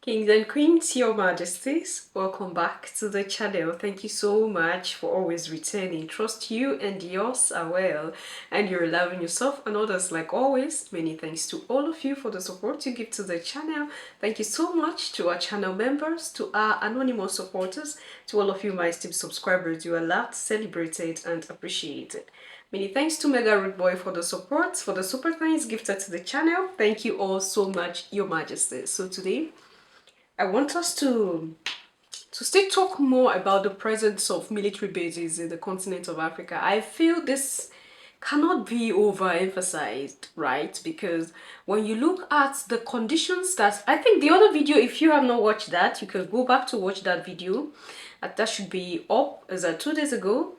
Kings and Queens, Your Majesties, welcome back to the channel. Thank you so much for always returning. Trust you and yours are well, and you're loving yourself and others like always. Many thanks to all of you for the support you give to the channel. Thank you so much to our channel members, to our anonymous supporters, to all of you my esteemed subscribers. You are loved, celebrated, and appreciated. Many thanks to Mega Root Boy for the support, for the super thanks gifted to the channel. Thank you all so much, Your Majesty. So today, I want us to still talk more about the presence of military bases in the continent of Africa. I feel this cannot be overemphasized, right? Because when you look at the conditions that I think the other video, if you have not watched that, you can go back to watch that video. That should be up as 2 days ago.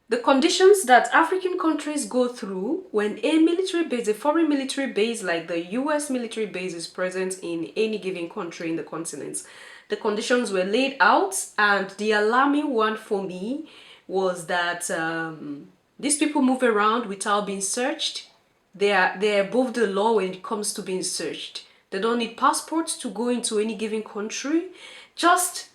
The conditions that African countries go through when a military base, a foreign military base like the US military base is present in any given country in the continent. The conditions were laid out, and the alarming one for me was that these people move around without being searched. They're above the law when it comes to being searched. They don't need passports to go into any given country. Just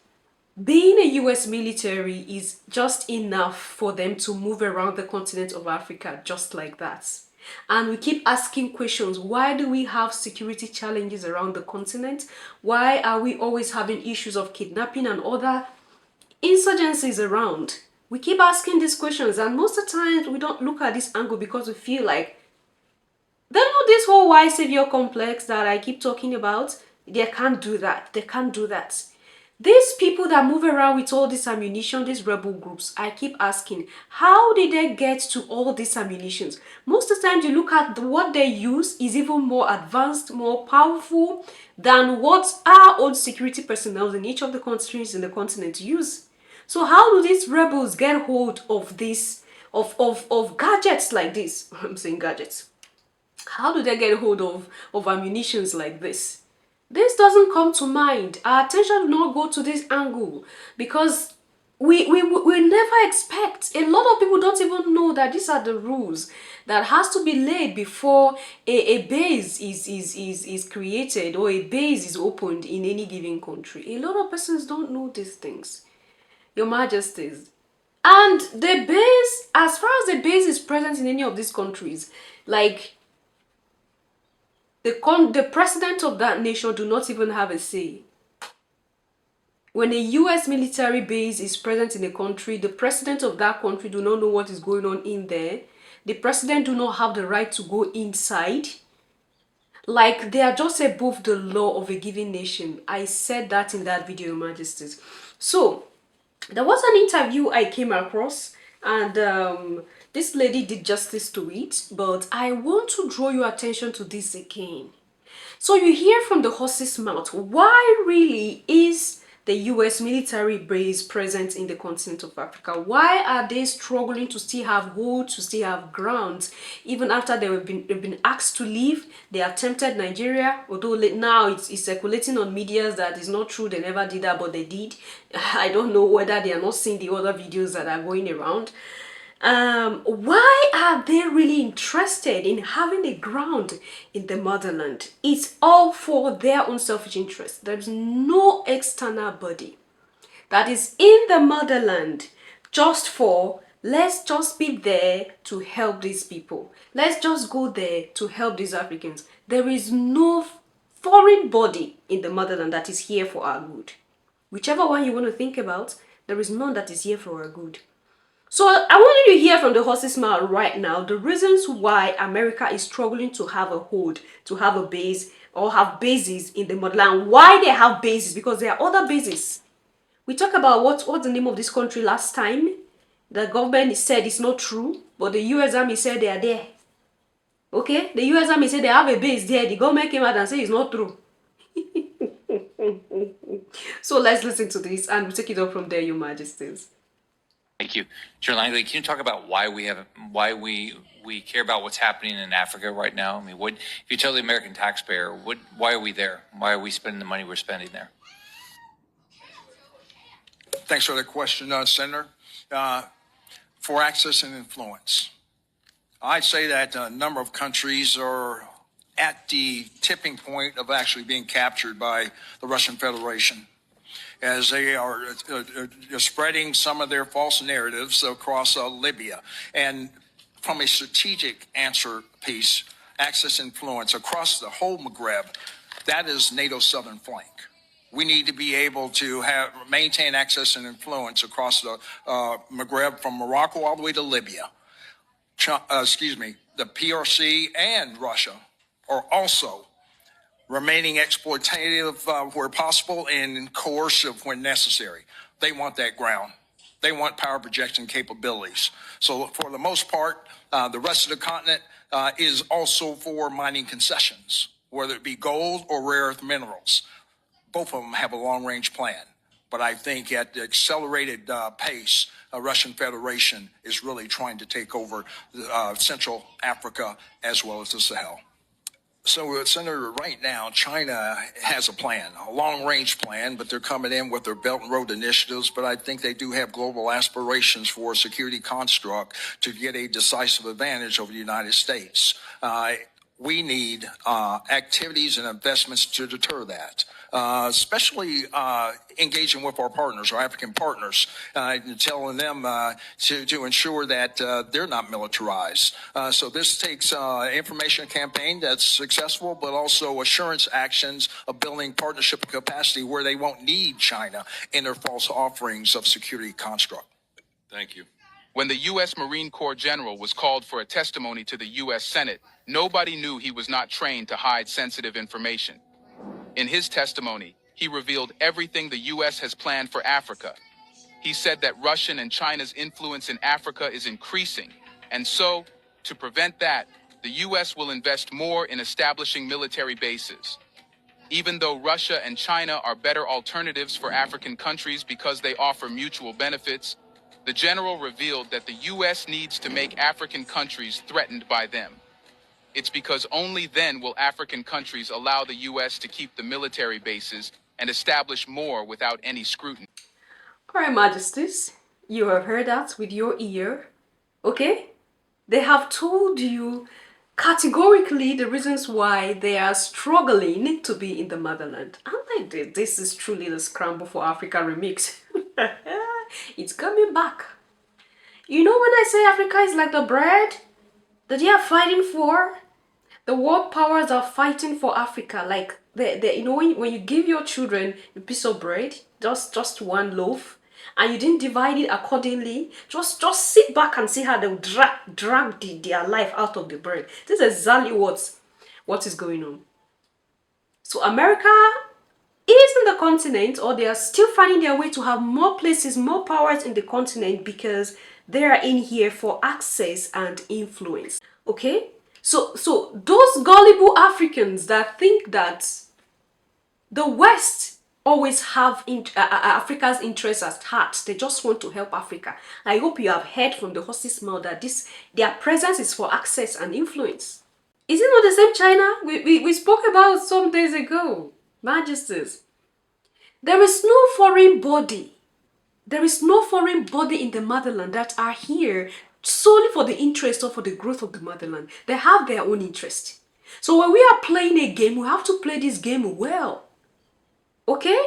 being a US military is just enough for them to move around the continent of Africa just like that. And we keep asking questions. Why do we have security challenges around the continent? Why are we always having issues of kidnapping and other insurgencies around? We keep asking these questions, and most of the times we don't look at this angle because we feel like they know this whole white savior complex that I keep talking about. They can't do that. They can't do that. These people that move around with all this ammunition, these rebel groups, I keep asking, how did they get to all these ammunitions? Most of the time you look at what they use is even more advanced, more powerful than what our own security personnel in each of the countries in the continent use. So how do these rebels get hold of this, of gadgets like this? I'm saying gadgets. How do they get hold of ammunitions like this? This doesn't come to mind. Our attention will not go to this angle because we never expect. A lot of people don't even know that these are the rules that has to be laid before a base is created or a base is opened in any given country. A lot of persons don't know these things, Your Majesties. And the base, as far as the base is present in any of these countries, like the president of that nation do not even have a say. When a US military base is present in a country, the president of that country do not know what is going on in there. The president do not have the right to go inside. Like, they are just above the law of a given nation. I said that in that video, Your Majesties. So, there was an interview I came across, and this lady did justice to it, but I want to draw your attention to this again. So you hear from the horse's mouth, why really is the US military base present in the continent of Africa? Why are they struggling to still have hold, to still have ground, even after they've been asked to leave? They attempted Nigeria, although now it's circulating on media that is not true, they never did that, but they did. I don't know whether they are not seeing the other videos that are going around. Why are they really interested in having a ground in the motherland? It's all for their own selfish interest. There's no external body that is in the motherland just for, let's just be there to help these people. Let's just go there to help these Africans. There is no foreign body in the motherland that is here for our good. Whichever one you want to think about, there is none that is here for our good. So I want you to hear from the horse's mouth right now the reasons why America is struggling to have a hold, to have a base, or have bases in the motherland. Why they have bases? Because there are other bases. We talked about what's the name of this country last time. The government said it's not true, but the US Army said they are there. Okay? The US Army said they have a base there. The government came out and said it's not true. So let's listen to this and we'll take it up from there, Your Majesties. Thank you. General Langley, can you talk about why we care about what's happening in Africa right now? I mean, if you tell the American taxpayer, why are we there? Why are we spending the money we're spending there? Thanks for the question, Senator. For access and influence, I'd say that a number of countries are at the tipping point of actually being captured by the Russian Federation, as they are spreading some of their false narratives across Libya. And from a strategic answer piece, access influence across the whole Maghreb, that is NATO's southern flank. We need to be able to maintain access and influence across the Maghreb from Morocco all the way to Libya. The PRC and Russia are also remaining exploitative where possible and coercive when necessary. They want that ground. They want power projection capabilities. So for the most part, the rest of the continent is also for mining concessions, whether it be gold or rare earth minerals. Both of them have a long-range plan. But I think at the accelerated pace, Russian Federation is really trying to take over Central Africa as well as the Sahel. So, Senator, right now, China has a plan, a long-range plan, but they're coming in with their Belt and Road initiatives. But I think they do have global aspirations for a security construct to get a decisive advantage over the United States. We need activities and investments to deter that, especially engaging with our partners, our African partners, and telling them to ensure that they're not militarized. So this takes information campaign that's successful, but also assurance actions of building partnership capacity where they won't need China in their false offerings of security construct. Thank you. When the U.S. Marine Corps general was called for a testimony to the U.S. Senate, nobody knew he was not trained to hide sensitive information. In his testimony, he revealed everything the U.S. has planned for Africa. He said that Russian and China's influence in Africa is increasing, and so, to prevent that, the U.S. will invest more in establishing military bases. Even though Russia and China are better alternatives for African countries because they offer mutual benefits, the general revealed that the U.S. needs to make African countries threatened by them. It's because only then will African countries allow the U.S. to keep the military bases and establish more without any scrutiny. All right, Majesties, you have heard that with your ear, okay? They have told you categorically the reasons why they are struggling to be in the motherland. And this is truly the Scramble for Africa remix. It's coming back. You know when I say Africa is like the bread that they are fighting for? The world powers are fighting for Africa. Like, you know, when you give your children a piece of bread, just one loaf, and you didn't divide it accordingly, just sit back and see how they'll drag their life out of the bread. This is exactly what is going on. So America is in the continent, or they are still finding their way to have more places, more powers in the continent because they are in here for access and influence. Okay? So those gullible Africans that think that the West always have Africa's interests at heart, they just want to help Africa. I hope you have heard from the horse's mouth that their presence is for access and influence. Is it not the same China we spoke about some days ago? Majesties, there is no foreign body. There is no foreign body in the motherland that are here solely for the interest or for the growth of the motherland. They have their own interest. So when we are playing a game, we have to play this game well. Okay?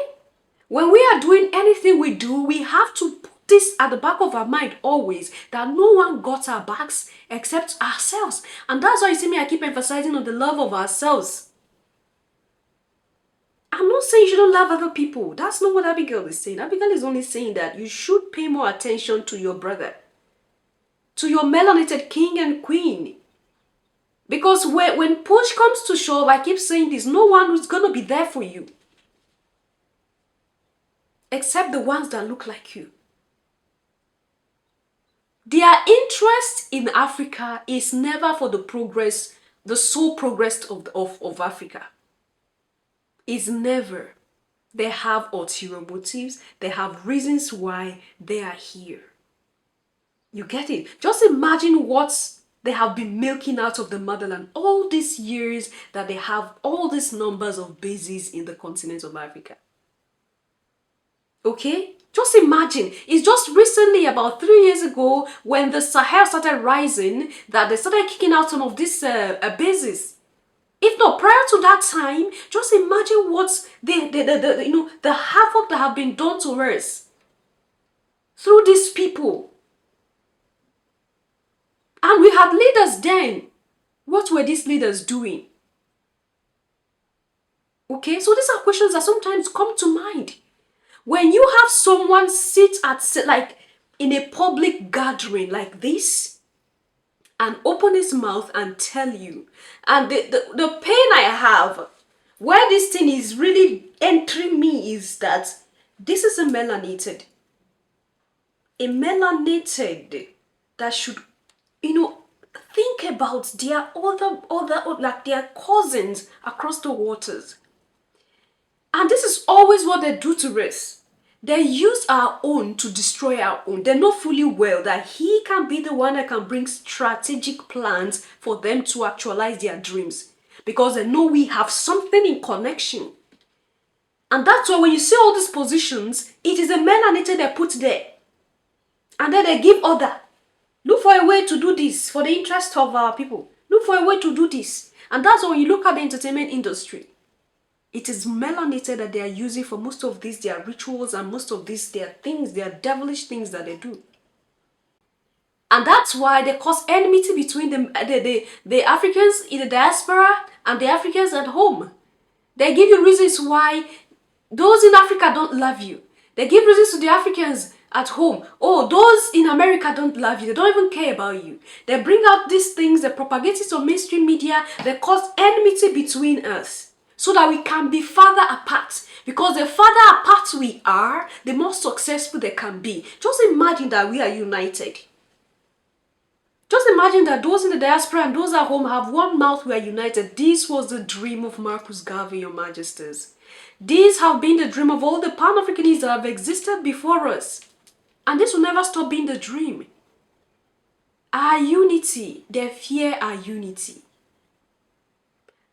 When we are doing anything we do, we have to put this at the back of our mind always, that no one got our backs except ourselves. And that's why you see me, I keep emphasizing on the love of ourselves. I'm not saying you shouldn't love other people. That's not what Abigail is saying. Abigail is only saying that you should pay more attention to your brother, to your melanated king and queen. Because when push comes to shove, I keep saying this, no one is going to be there for you. Except the ones that look like you. Their interest in Africa is never for the progress, the sole progress of Africa. Is never. They have ulterior motives. They have reasons why they are here. You get it? Just imagine what they have been milking out of the motherland all these years that they have all these numbers of bases in the continent of Africa. Okay? Just imagine. It's just recently, about 3 years ago, when the Sahel started rising, that they started kicking out some of these bases If not prior to that time, just imagine what's the havoc that have been done to us through these people. And we had leaders then. What were these leaders doing? Okay, so these are questions that sometimes come to mind. When you have someone sit at like in a public gathering like this and open his mouth and tell you, and the pain I have, where this thing is really entering me is that this is a melanated that should, think about their other like their cousins across the waters. And this is always what they do to us. They use our own to destroy our own. They know fully well that he can be the one that can bring strategic plans for them to actualize their dreams. Because they know we have something in connection. And that's why when you see all these positions, it is a melanated they put there. And then they give order. Look for a way to do this for the interest of our people. Look for a way to do this. And that's why when you look at the entertainment industry, it is melanated that they are using for most of these, their rituals and most of these, their things, their devilish things that they do. And that's why they cause enmity between the Africans in the diaspora and the Africans at home. They give you reasons why those in Africa don't love you. They give reasons to the Africans at home. Oh, those in America don't love you. They don't even care about you. They bring out these things, they propagate it on mainstream media. They cause enmity between us so that we can be farther apart. Because the farther apart we are, the more successful they can be. Just imagine that we are united. Just imagine that those in the diaspora and those at home have one mouth, we are united. This was the dream of Marcus Garvey, Your Majesties. These have been the dream of all the Pan-Africanists that have existed before us. And this will never stop being the dream. Our unity, they fear our unity.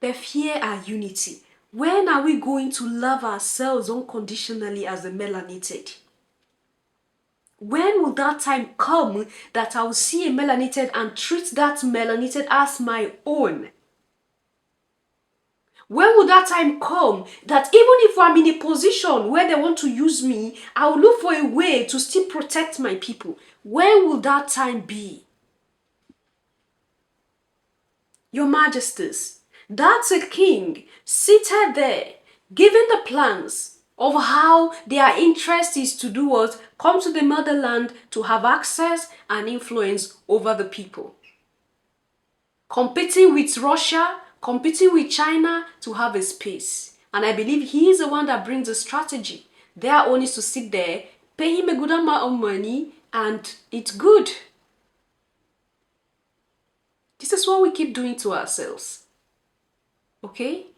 They fear our unity. When are we going to love ourselves unconditionally as the melanated? When will that time come that I will see a melanated and treat that melanated as my own? When will that time come that even if I'm in a position where they want to use me, I will look for a way to still protect my people? When will that time be? Your Majesties, that's a king seated there, giving the plans of how their interest is to do what? Come to the motherland to have access and influence over the people. Competing with Russia, competing with China to have a space. And I believe he is the one that brings the strategy. Their own is to sit there, pay him a good amount of money, and it's good. This is what we keep doing to ourselves. Okay?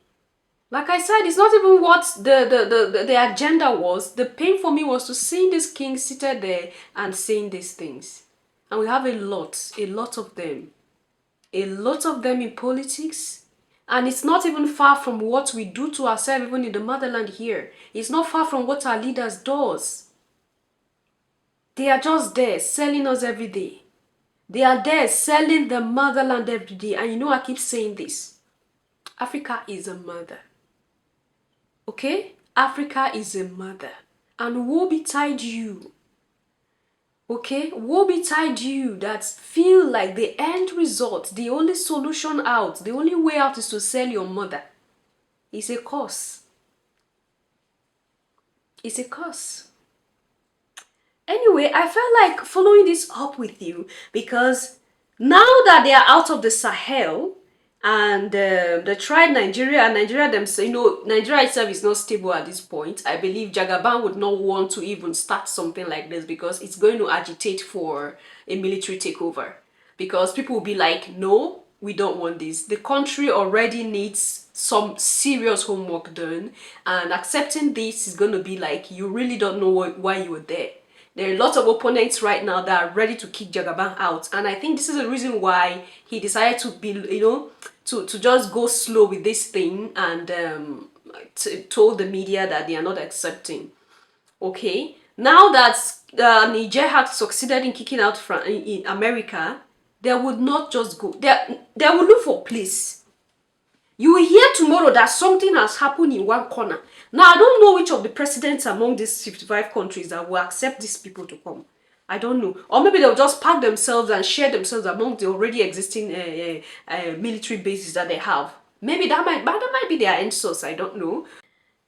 Like I said, it's not even what the agenda was. The pain for me was to see this king seated there and saying these things. And we have a lot of them. A lot of them in politics. And it's not even far from what we do to ourselves even in the motherland here. It's not far from what our leaders does. They are just there selling us every day. They are there selling the motherland every day. And you know I keep saying this. Africa is a mother. Okay? Africa is a mother. And woe betide you. Okay? Woe betide you that feel like the end result, the only solution out, the only way out is to sell your mother. It's a curse. It's a curse. Anyway, I felt like following this up with you because now that they are out of the Sahel, and they tried Nigeria, and Nigeria themselves, Nigeria itself is not stable at this point. I believe Jagaban would not want to even start something like this because it's going to agitate for a military takeover. Because people will be like, no, we don't want this. The country already needs some serious homework done, and accepting this is going to be like, you really don't know why you were there. There are lots of opponents right now that are ready to kick Jagaban out. And I think this is the reason why he decided to be, to just go slow with this thing and told the media that they are not accepting. Okay? Now that Niger had succeeded in kicking out in America, they would not just go. They would look for a place. You will hear tomorrow that something has happened in one corner. Now, I don't know which of the presidents among these 55 countries that will accept these people to come. I don't know. Or maybe they'll just pack themselves and share themselves among the already existing military bases that they have. Maybe that might be their end source. I don't know.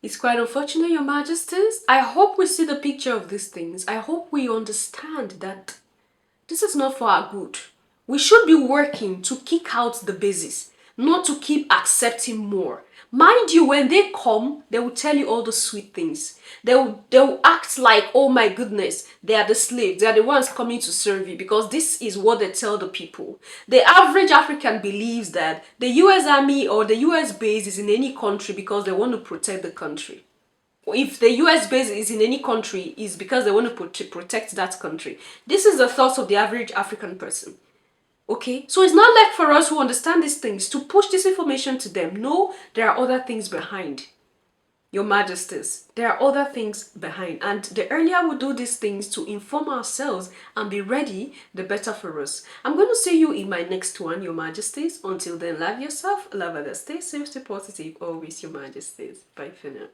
It's quite unfortunate, Your Majesties. I hope we see the picture of these things. I hope we understand that this is not for our good. We should be working to kick out the bases, not to keep accepting more. Mind you, when they come, they will tell you all the sweet things. They'll act like, oh my goodness, they are the slaves. They are the ones coming to serve you, because this is what they tell the people. The average African believes that the US Army or the US base is in any country because they want to protect the country. If the US base is in any country, is because they want to protect that country. This is the thoughts of the average African person. Okay, so it's not left for us who understand these things to push this information to them. No, there are other things behind. Your Majesties, there are other things behind, and the earlier we do these things to inform ourselves and be ready, the better for us. I'm going to see you in my next one, Your Majesties. Until then, love yourself, love others, stay safe, stay positive, always, Your Majesties. Bye for now.